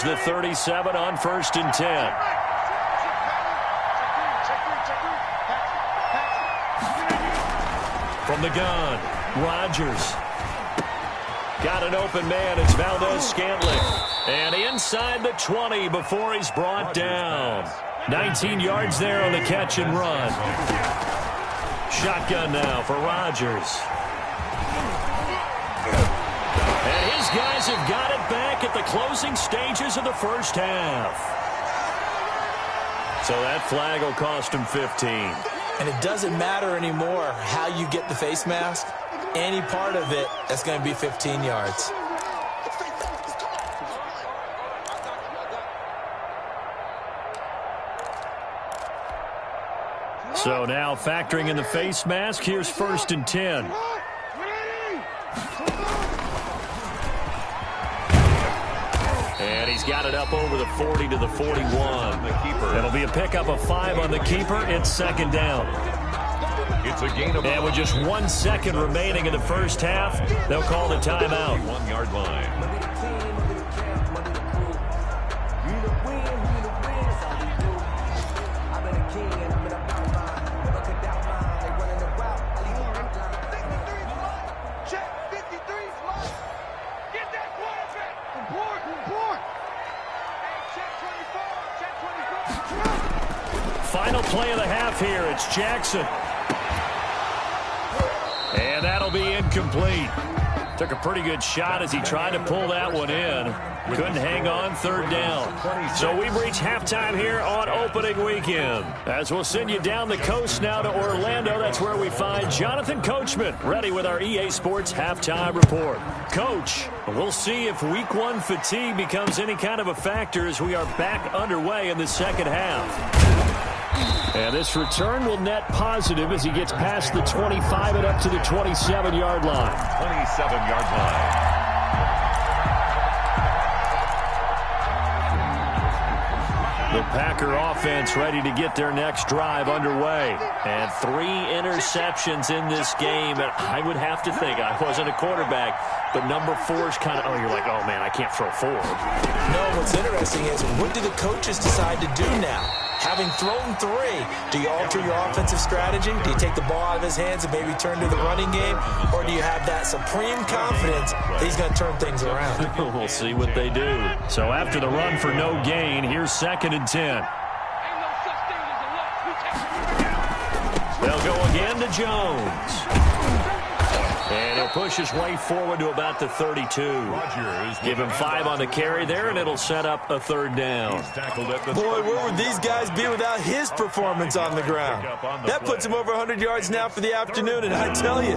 the 37 on 1st and 10. From the gun, Rodgers. Got an open man. It's Valdez-Scantling. And inside the 20 before he's brought down. 19 yards there on the catch and run. Shotgun now for Rodgers. And his guys have got it back at the closing stages of the first half. So that flag will cost him 15. And it doesn't matter anymore how you get the face mask. Any part of it, that's going to be 15 yards. So now factoring in the face mask, here's 1st and 10. And he's got it up over the 40 to the 41. It'll be a pickup of 5 on the keeper. It's 2nd down. It's a gain of and with just 1 second remaining in the first half, they'll call the timeout. 1-yard line. Final play of the half here. It's Jackson. And that'll be incomplete. Took a pretty good shot as he tried to pull that one in. Couldn't hang on, 3rd down. So we've reached halftime here on opening weekend. As we'll send you down the coast now to Orlando, that's where we find Jonathan Coachman ready with our EA Sports halftime report. Coach, we'll see if week 1 fatigue becomes any kind of a factor as we are back underway in the second half. And this return will net positive as he gets past the 25 and up to the 27-yard line. 27-yard line. The Packer offense ready to get their next drive underway. And 3 interceptions in this game. And I would have to think, I wasn't a quarterback, but number 4 is kind of, oh, you're like, oh, man, I can't throw 4. No, what's interesting is what do the coaches decide to do now? Having thrown 3, do you alter your offensive strategy? Do you take the ball out of his hands and maybe turn to the running game? Or do you have that supreme confidence that he's going to turn things around? We'll see what they do. So after the run for no gain, here's 2nd and 10. They'll go again to Jones. And he'll push his way forward to about the 32. Give him 5 on the carry there, and it'll set up a 3rd down. Boy, where would these guys be without his performance on the ground? That puts him over 100 yards now for the afternoon, and I tell you,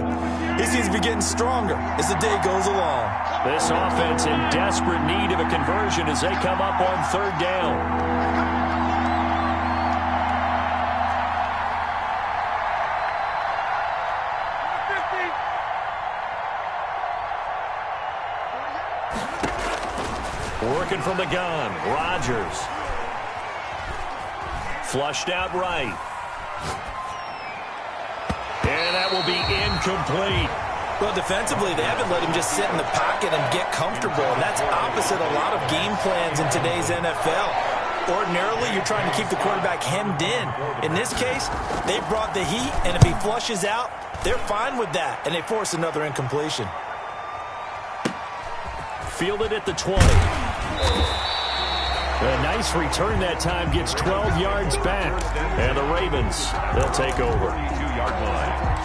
he seems to be getting stronger as the day goes along. This offense in desperate need of a conversion as they come up on 3rd down. Working from the gun, Rodgers. Flushed out right. And that will be incomplete. Well, defensively, they haven't let him just sit in the pocket and get comfortable, and that's opposite a lot of game plans in today's NFL. Ordinarily, you're trying to keep the quarterback hemmed in. In this case, they brought the heat, and if he flushes out, they're fine with that, and they force another incompletion. Fielded at the 20. A nice return that time, gets 12 yards back. And the Ravens, they'll take over. 2-yard line.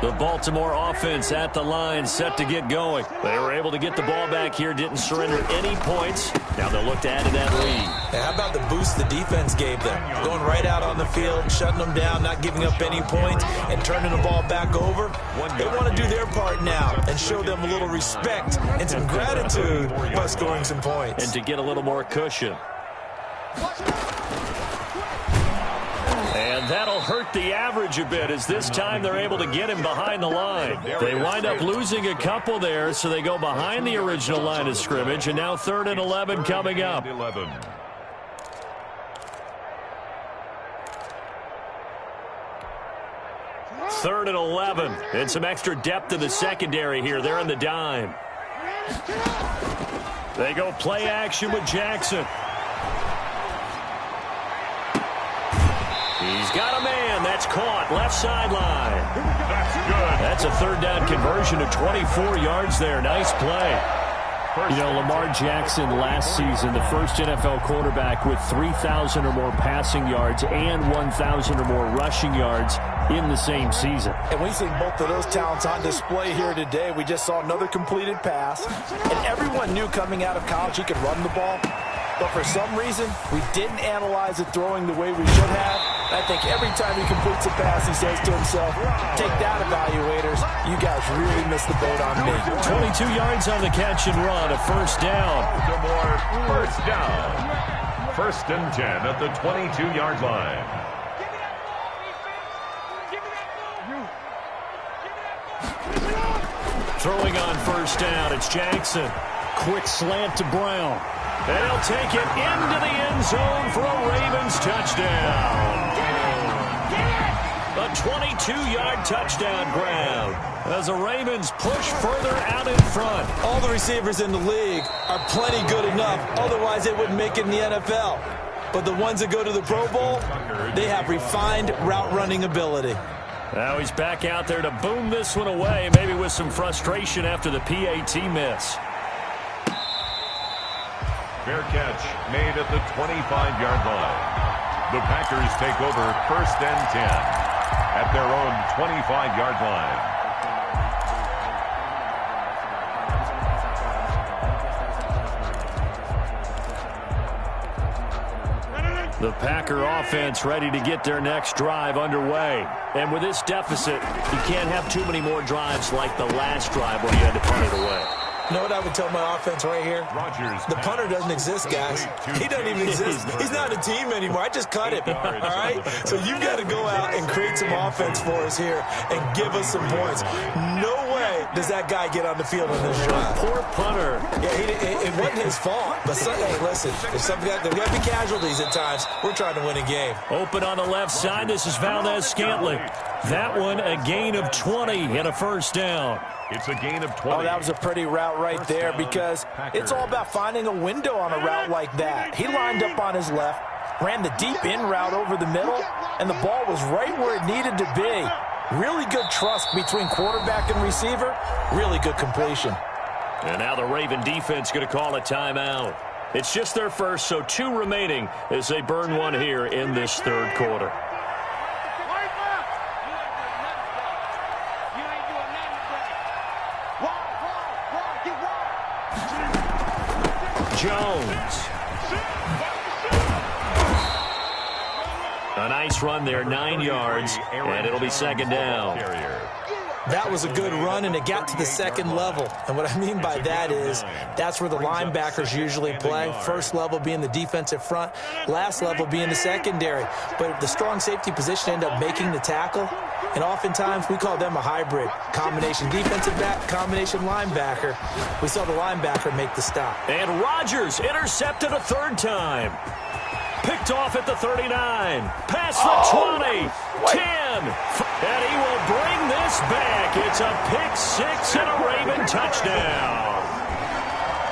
The Baltimore offense at the line, set to get going. They were able to get the ball back here, didn't surrender any points. Now they'll look to add to that lead. Now, how about the boost the defense gave them? Going right out on the field, shutting them down, not giving up any points, and turning the ball back over. They want to do their part now and show them a little respect and some gratitude by scoring some points. And to get a little more cushion. And that'll hurt the average a bit as this time they're able to get him behind the line. They wind up losing a couple there, so they go behind the original line of scrimmage, and now 3rd and 11 coming up. 11. 3rd and 11. And some extra depth in the secondary here. They're in the dime. They go play action with Jackson. He's got a man. That's caught. Left sideline. That's good. That's a 3rd down conversion to 24 yards there. Nice play. You know, Lamar Jackson last season, the first NFL quarterback with 3,000 or more passing yards and 1,000 or more rushing yards in the same season. And we see both of those talents on display here today. We just saw another completed pass. And everyone knew coming out of college he could run the ball. But for some reason, we didn't analyze it throwing the way we should have. I think every time he completes a pass, he says to himself, take that, evaluators. You guys really missed the boat on me. 22 yards on the catch and run, a 1st down. More 1st down. 1st and 10 at the 22-yard line. Throwing on 1st down, it's Jackson. Quick slant to Brown. And he'll take it into the end zone for a Ravens touchdown. A 22-yard touchdown grab as the Ravens push further out in front. All the receivers in the league are plenty good enough. Otherwise, they wouldn't make it in the NFL. But the ones that go to the Pro Bowl, they have refined route-running ability. Now he's back out there to boom this one away, maybe with some frustration after the PAT miss. Fair catch made at the 25-yard line. The Packers take over 1st and 10 at their own 25-yard line. The Packer offense ready to get their next drive underway. And with this deficit, you can't have too many more drives like the last drive when you had to punt it away. You know what I would tell my offense right here? The punter doesn't exist, guys. He doesn't even exist. He's not a team anymore. I just cut him, all right? So you've got to go out and create some offense for us here and give us some points. No way does that guy get on the field on this drive. Poor punter. Yeah, it wasn't his fault. But, hey, listen, there's got to be casualties at times. We're trying to win a game. Open on the left side. This is Valdez-Scantling. That one a gain of 20 and a 1st down. It's a gain of 20. Oh, that was a pretty route right there because it's all about finding a window on a route like that. He lined up on his left, ran the deep in route over the middle, and the ball was right where it needed to be. Really good trust between quarterback and receiver. Really good completion. And now the Raven defense going to call a timeout. It's just their first, so 2 remaining as they burn one here in this 3rd quarter. Jones. A nice run there, 9 yards, and it'll be 2nd down. That was a good run, and it got to the 2nd level. And what I mean by that is that's where the linebackers usually play. 1st level being the defensive front, last level being the secondary. But the strong safety position ended up making the tackle, and oftentimes we call them a hybrid. Combination defensive back, combination linebacker. We saw the linebacker make the stop. And Rodgers intercepted a 3rd time. Picked off at the 39. Pass for 20. 10. And he will bring this back. It's a pick 6 and a Raven touchdown.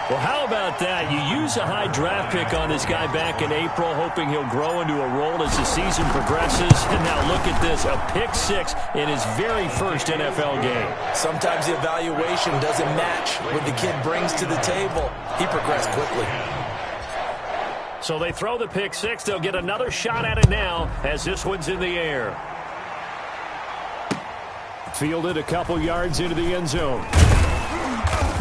Well, how about that? You use a high draft pick on this guy back in April, hoping he'll grow into a role as the season progresses. And now look at this, a pick 6 in his very first NFL game. Sometimes the evaluation doesn't match what the kid brings to the table. He progressed quickly. So they throw the pick 6. They'll get another shot at it now as this one's in the air. Fielded a couple yards into the end zone.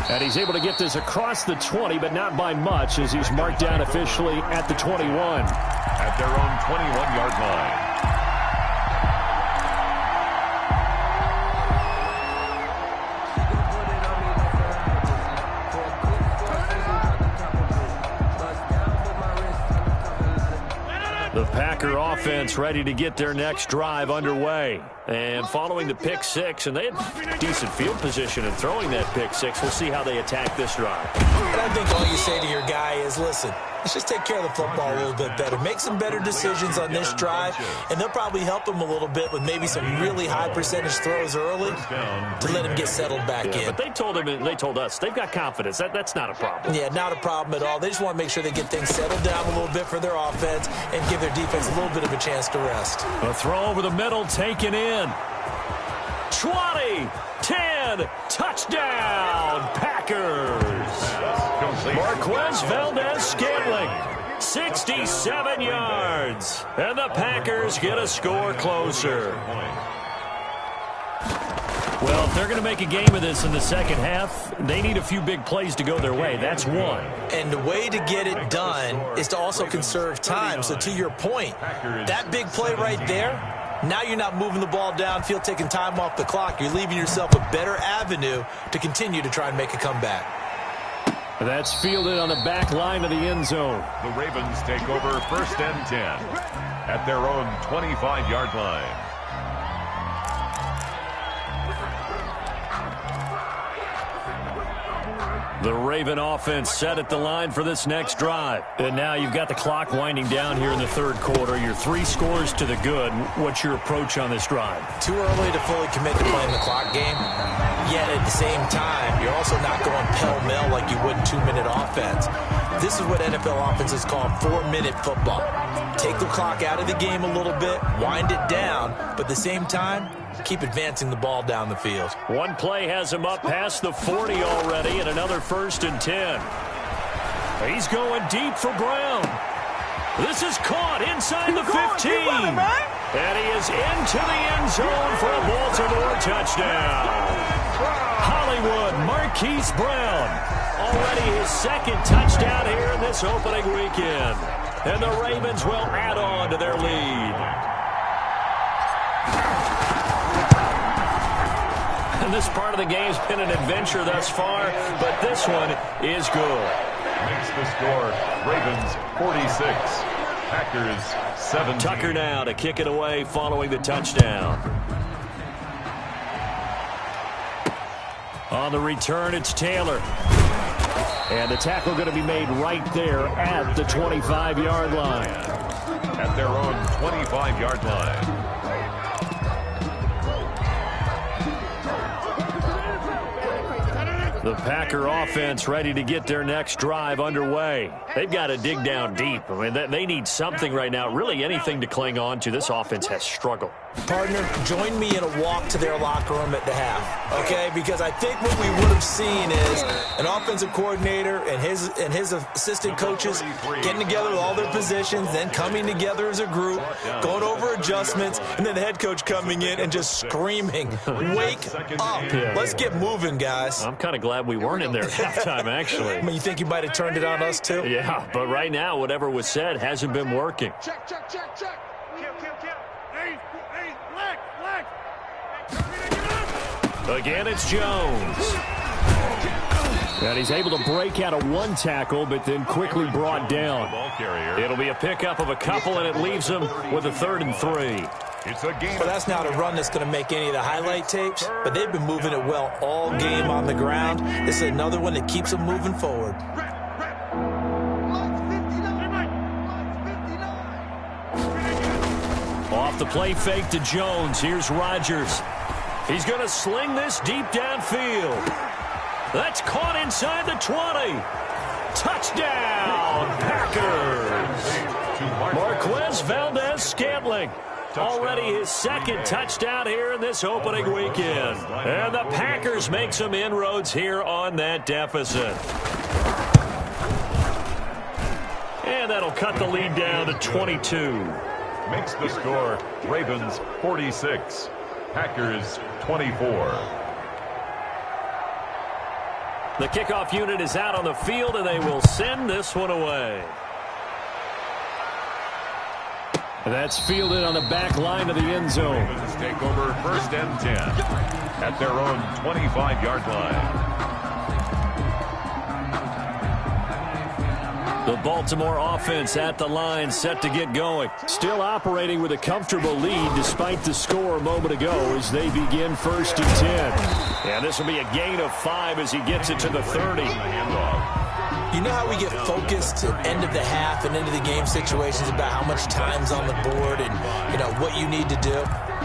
And he's able to get this across the 20, but not by much as he's marked down officially at the 21. At their own 21-yard line. The Packer offense ready to get their next drive underway. And following the pick 6, and they had decent field position in throwing that pick 6. We'll see how they attack this drive. And I think all you say to your guy is, listen, Let's just take care of the football a little bit better. Make some better decisions on this drive, and they'll probably help him a little bit with maybe some really high percentage throws early to let him get settled back in. But they told us they've got confidence. That's not a problem. Yeah, not a problem at all. They just want to make sure they get things settled down a little bit for their offense and give their defense a little bit of a chance to rest. A throw over the middle, taken in. 20, 10, touchdown, Packers. Marquez Valdez-Scantling, 67 yards. And the Packers get a score closer. Well, if they're going to make a game of this in the second half, they need a few big plays to go their way. That's one. And the way to get it done is to also conserve time. So to your point, that big play right there, now you're not moving the ball downfield, taking time off the clock. You're leaving yourself a better avenue to continue to try and make a comeback. That's fielded on the back line of the end zone. The Ravens take over 1st and 10 at their own 25-yard line. The Raven offense set at the line for this next drive. And now you've got the clock winding down here in the third quarter. You're 3 scores to the good. What's your approach on this drive? Too early to fully commit to playing the clock game. Yet at the same time, you're also not going pell-mell like you would in 2-minute offense. This is what NFL offenses call 4-minute football. Take the clock out of the game a little bit, wind it down, but at the same time, keep advancing the ball down the field. One play has him up past the 40 already, and another 1st and 10. He's going deep for Brown. This is caught inside the 15. And he is into the end zone for a Baltimore touchdown. Hollywood Marquise Brown, already his 2nd touchdown here in this opening weekend. And the Ravens will add on to their lead. And this part of the game's been an adventure thus far, but this one is good. Makes the score, Ravens 46, Packers 17. Tucker now to kick it away following the touchdown. On the return, it's Taylor. And the tackle going to be made right there at the 25-yard line. At their own 25-yard line. The Packer offense ready to get their next drive underway. They've got to dig down deep. I mean, they need something right now, really anything to cling on to. This offense has struggled. Partner, join me in a walk to their locker room at the half, okay? Because I think what we would have seen is an offensive coordinator and his assistant coaches getting together with all their positions, then coming together as a group, going over adjustments, and then the head coach coming in and just screaming, "Wake up. Let's get moving, guys." I'm kind of glad we weren't in there at halftime, actually. I mean, you think you might have turned it on us, too? Yeah, but right now, whatever was said hasn't been working. Check. Again, it's Jones. And he's able to break out of one tackle, but then quickly brought down. It'll be a pickup of a couple, and it leaves him with a 3rd and 3. It's a game. Well, that's not a run that's going to make any of the highlight tapes, but they've been moving it well all game on the ground. This is another one that keeps them moving forward. Off the play fake to Jones. Here's Rodgers. He's going to sling this deep downfield. That's caught inside the 20. Touchdown, Packers. Marquez Valdez-Scantling. Already his 2nd touchdown here in this opening weekend. And the Packers make some inroads here on that deficit. And that'll cut the lead down to 22. Makes the score, Ravens 46, Packers 24. The kickoff unit is out on the field, and they will send this one away. That's fielded on the back line of the end zone. Ravens take over 1st and 10 at their own 25-yard line. The Baltimore offense at the line, set to get going. Still operating with a comfortable lead despite the score a moment ago as they begin 1st and 10. And this will be a gain of 5 as he gets it to the 30. Handoff. You know how we get focused at end of the half and into the game situations about how much time's on the board and, you know, what you need to do?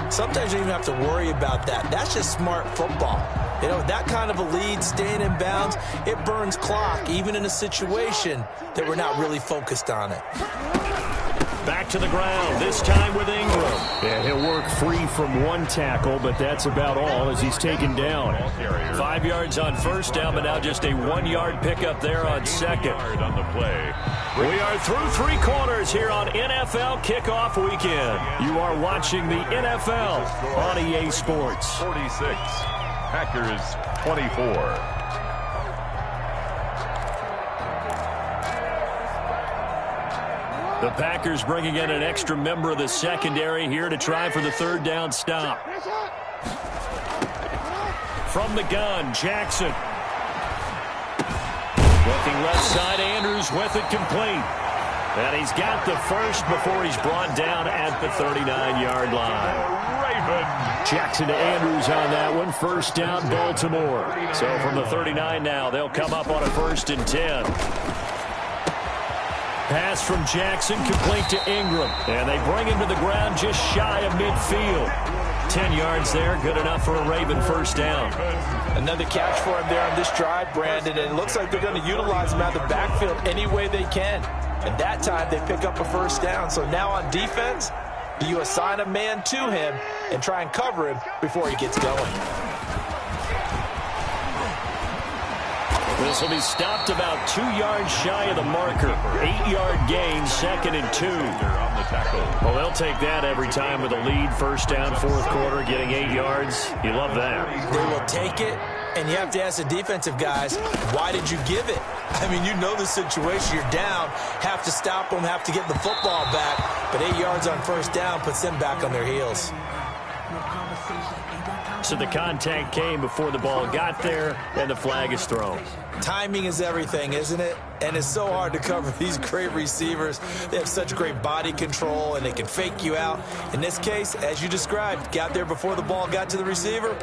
Sometimes you don't even have to worry about that. That's just smart football. You know, that kind of a lead, staying in bounds, it burns clock, even in a situation that we're not really focused on it. Back to the ground, this time with Ingram. And he'll work free from one tackle, but that's about all as he's taken down. 5 yards on first down, but now just a 1-yard pickup there on second. On the play. We are through 3 quarters here on NFL Kickoff Weekend. You are watching the NFL on EA Sports. 46, Packers 24. The Packers bringing in an extra member of the secondary here to try for the 3rd down stop. From the gun, Jackson. Looking left side, Andrews with it complete. And he's got the first before he's brought down at the 39-yard line. Jackson to Andrews on that one. 1st down, Baltimore. So from the 39 now, they'll come up on a 1st and 10. Pass from Jackson, complete to Ingram. And they bring him to the ground just shy of midfield. 10 yards there, good enough for a Raven 1st down. Another catch for him there on this drive, Brandon, and it looks like they're going to utilize him out of the backfield any way they can. And that time they pick up a 1st down. So now on defense, do you assign a man to him and try and cover him before he gets going? This will be stopped about 2 yards shy of the marker. 8-yard gain, 2nd and 2. Well, they'll take that every time with a lead. 1st down, 4th quarter, getting 8 yards. You love that. They will take it, and you have to ask the defensive guys, why did you give it? I mean, you know the situation. You're down, have to stop them, have to get the football back. But 8 yards on 1st down puts them back on their heels. So the contact came before the ball got there, and the flag is thrown. Timing is everything, isn't it? And it's so hard to cover these great receivers. They have such great body control, and they can fake you out. In this case, as you described, got there before the ball got to the receiver.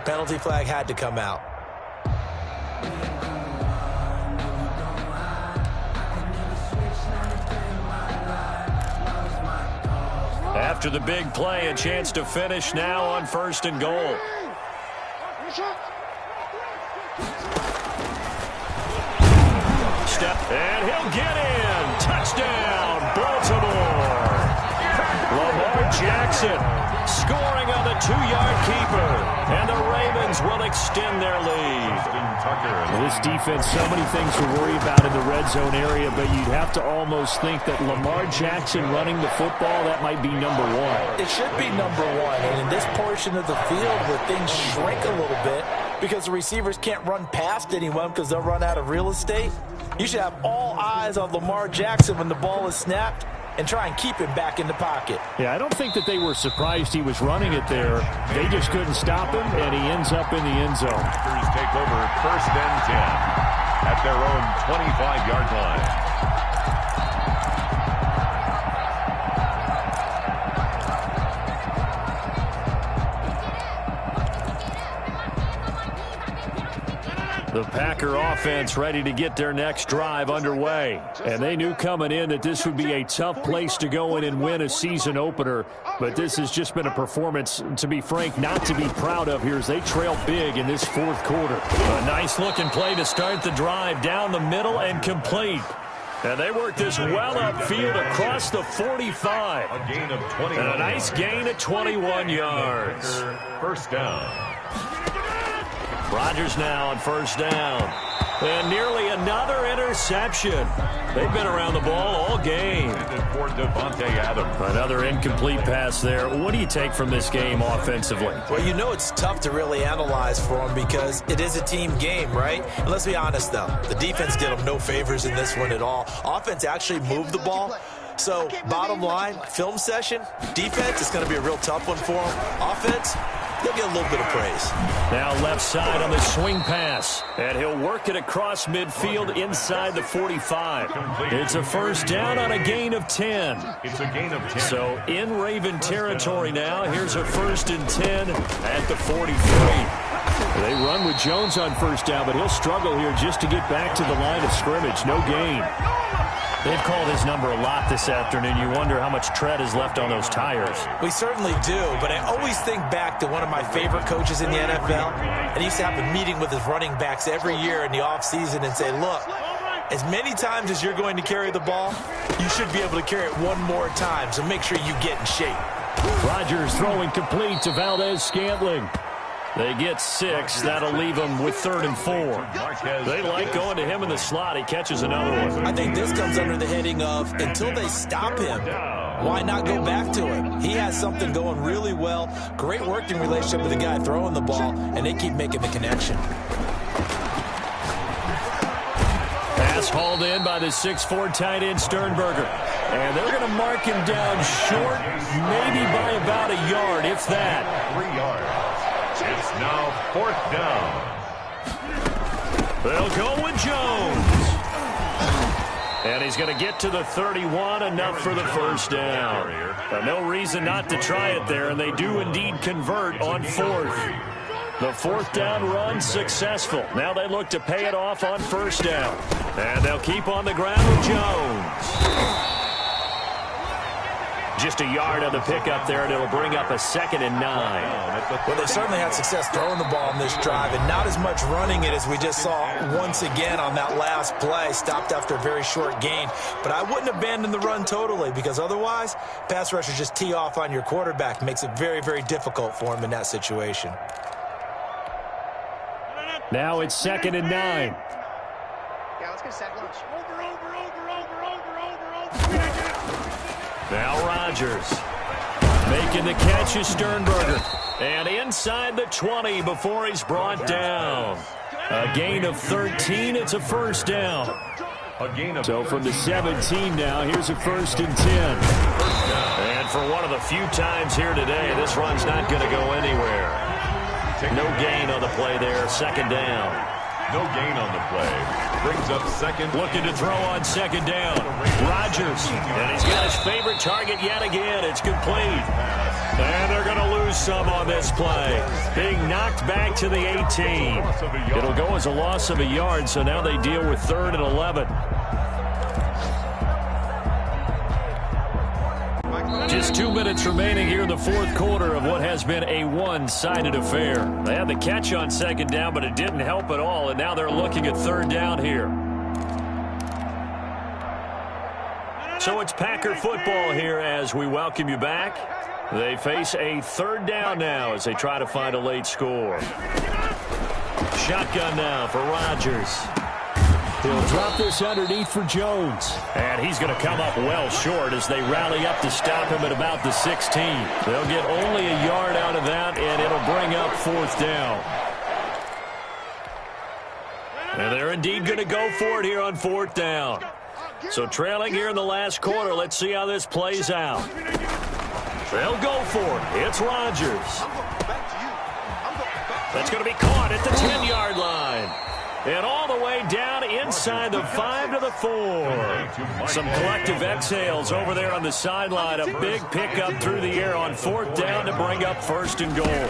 Penalty flag had to come out. After the big play, a chance to finish now on 1st and goal. Step, and he'll get in. Touchdown, Baltimore. Lamar Jackson scoring on the 2-yard keeper. And the Ravens will extend their lead. This defense, so many things to worry about in the red zone area, but you'd have to almost think that Lamar Jackson running the football, that might be number 1. It should be number 1. And in this portion of the field where things shrink a little bit because the receivers can't run past anyone because they'll run out of real estate, you should have all eyes on Lamar Jackson when the ball is snapped and try and keep him back in the pocket. Yeah, I don't think that they were surprised he was running it there. They just couldn't stop him, and he ends up in the end zone. Packers take over 1st and 10 at their own 25-yard line. The Packer offense ready to get their next drive underway. And they knew coming in that this would be a tough place to go in and win a season opener. But this has just been a performance, to be frank, not to be proud of here as they trail big in this 4th quarter. A nice-looking play to start the drive down the middle and complete. And they work this well upfield across the 45. A gain of 20. And a nice gain of 21 yards. 1st down. Rodgers now on 1st down. And nearly another interception. They've been around the ball all game. For Devontae Adams. Another incomplete pass there. What do you take from this game offensively? Well, you know it's tough to really analyze for them because it is a team game, right? And let's be honest, though. The defense did them no favors in this one at all. Offense actually moved the ball. So, bottom line, film session, defense is going to be a real tough one for them. Offense, they'll get a little bit of praise. Now left side on the swing pass. And he'll work it across midfield inside the 45. It's a first down on a gain of 10. It's a gain of 10. So in Raven territory now. Here's a 1st and 10 at the 43. They run with Jones on first down, but he'll struggle here just to get back to the line of scrimmage. No gain. They've called his number a lot this afternoon. You wonder how much tread is left on those tires. We certainly do, but I always think back to one of my favorite coaches in the NFL. And he used to have a meeting with his running backs every year in the offseason and say, look, as many times as you're going to carry the ball, you should be able to carry it one more time, so make sure you get in shape. Rodgers throwing complete to Valdez-Scantling. They get 6. That'll leave them with 3rd and 4. They like going to him in the slot. He catches another one. I think this comes under the heading of until they stop him, why not go back to him? He has something going really well. Great working relationship with the guy throwing the ball, and they keep making the connection. Pass hauled in by the 6'4" tight end Sternberger. And they're going to mark him down short, maybe by about a yard, if that. 3 yards. It's now 4th down. They'll go with Jones. And he's going to get to the 31, enough for the first down. No reason not to try it there, and they do indeed convert on 4th. The 4th down run successful. Now they look to pay it off on first down. And they'll keep on the ground with Jones. Just a yard on the pickup there, and it'll bring up a 2nd and 9. Well, they certainly had success throwing the ball on this drive, and not as much running it as we just saw once again on that last play. Stopped after a very short gain. But I wouldn't abandon the run totally, because otherwise, pass rushers just tee off on your quarterback. Makes it very, very difficult for him in that situation. Now it's 2nd and 9. Yeah, let's get set lunch. Now Rodgers making the catch is Sternberger. And inside the 20 before he's brought down. A gain of 13. It's a first down. So from the 17 now, here's a 1st and 10. And for one of the few times here today, this run's not going to go anywhere. No gain on the play there. 2nd down. No gain on the play. Brings up 2nd. Looking to throw on 2nd down. Rodgers. And he's got his favorite target yet again. It's complete. And they're going to lose some on this play. Being knocked back to the 18. It'll go as a loss of a yard, so now they deal with 3rd and 11. Just 2 minutes remaining here in the 4th quarter of what has been a one-sided affair. They had the catch on 2nd down, but it didn't help at all, and now they're looking at 3rd down here. So it's Packer football here as we welcome you back. They face a 3rd down now as they try to find a late score. Shotgun now for Rodgers. He'll drop this underneath for Jones. And he's going to come up well short as they rally up to stop him at about the 16. They'll get only a yard out of that, and it'll bring up 4th down. And they're indeed going to go for it here on 4th down. So trailing here in the last quarter, let's see how this plays out. They'll go for it. It's Rodgers. That's going to be caught at the 10-yard line. And all the way down inside the 5 to the 4. Some collective exhales over there on the sideline. A big pickup through the air on 4th down to bring up 1st and goal.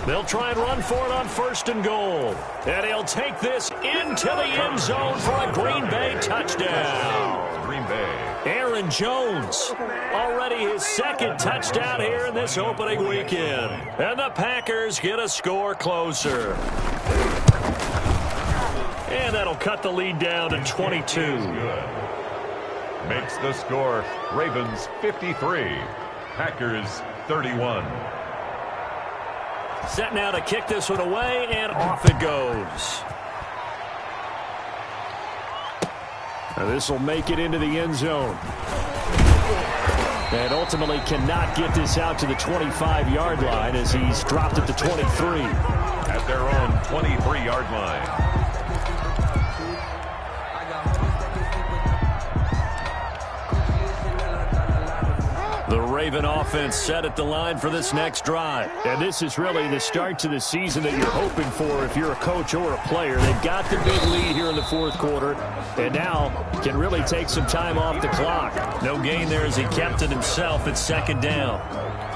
They'll try and run for it on 1st and goal. And he'll take this into the end zone for a Green Bay touchdown. Green Bay. Aaron Jones, already his 2nd touchdown here in this opening weekend. And the Packers get a score closer. And that'll cut the lead down to 22. Makes the score Ravens 53, Packers 31. Set now to kick this one away, and off it goes. Now this will make it into the end zone. And ultimately cannot get this out to the 25-yard line as he's dropped at the 23. At their own 23-yard line. The Raven offense set at the line for this next drive. And this is really the start to the season that you're hoping for if you're a coach or a player. They've got the big lead here in the fourth quarter, and now can really take some time off the clock. No gain there as he kept it himself at second down.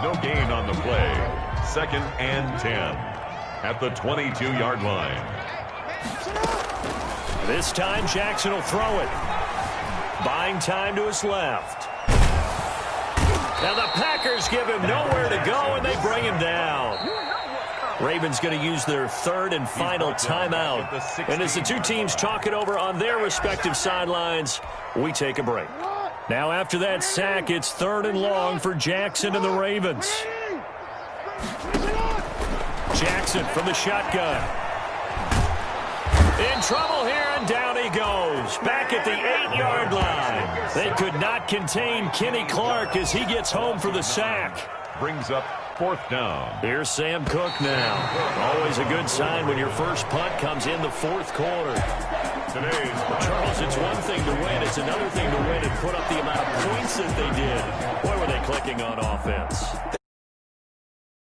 No gain on the play. 2nd and 10 at the 22-yard line. This time Jackson will throw it. Buying time to his left. Now the Packers give him nowhere to go, and they bring him down. Ravens going to use their 3rd and final timeout. And as the two teams talk it over on their respective sidelines, we take a break. Now after that sack, it's 3rd and long for Jackson and the Ravens. Jackson from the shotgun. In trouble here, and down he goes. Back at the 8-yard line. They could not contain Kenny Clark as he gets home for the sack. Brings up 4th down. Here's Sam Cook now. Always a good sign when your first punt comes in the 4th quarter. Charles, it's one thing to win. It's another thing to win and put up the amount of points that they did. Boy, were they clicking on offense.